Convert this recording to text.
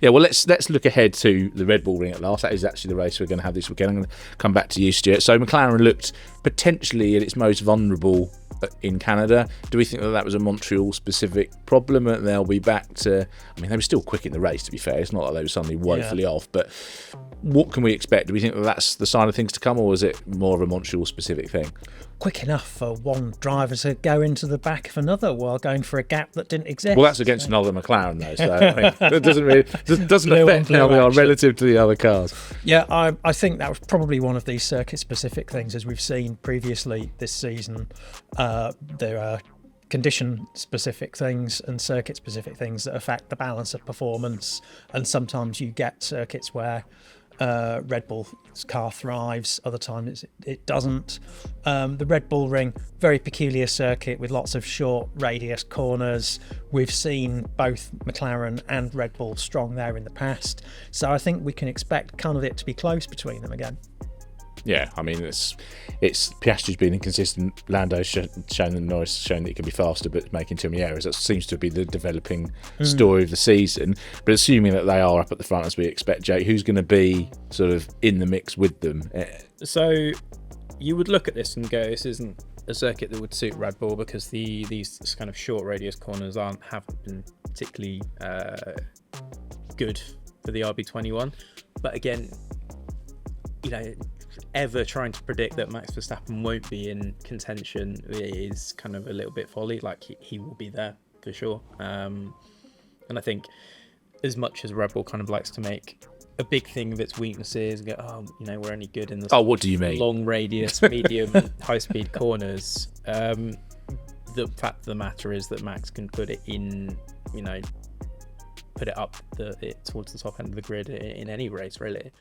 Yeah, well, let's look ahead to the Red Bull Ring at last. That is actually the race we're going to have this weekend. I'm going to come back to you, Stuart. So McLaren looked potentially at its most vulnerable in Canada. Do we think that was a Montreal-specific problem and they'll be back to... I mean, they were still quick in the race, to be fair. It's not like they were suddenly woefully off. But what can we expect? Do we think that that's the sign of things to come, or is it more of a Montreal-specific thing? Quick enough for one driver to go into the back of another while going for a gap that didn't exist. Well, that's against another McLaren, though, so I mean, it doesn't affect how they are relative to the other cars. Yeah, I think that was probably one of these circuit-specific things, as we've seen previously this season. There are condition-specific things and circuit-specific things that affect the balance of performance, and sometimes you get circuits where Red Bull's car thrives, other times it doesn't. The Red Bull Ring, very peculiar circuit with lots of short radius corners. We've seen both McLaren and Red Bull strong there in the past, so I think we can expect kind of it to be close between them again. Yeah, I mean, it's Piastri's been inconsistent. Lando's shown that Norris shown that he can be faster, but making too many errors. That seems to be the developing story of the season. But assuming that they are up at the front as we expect, Jake, who's going to be sort of in the mix with them? So you would look at this and go, this isn't a circuit that would suit Red Bull because these kind of short radius corners haven't been particularly good for the RB21. But again, you know, ever trying to predict that Max Verstappen won't be in contention is kind of a little bit folly. Like he will be there for sure. And I think as much as Red Bull kind of likes to make a big thing of its weaknesses and go, we're only good in the what do you mean? Long radius, medium, high speed corners. The fact of the matter is that Max can put it in, put it up towards the top end of the grid in any race really.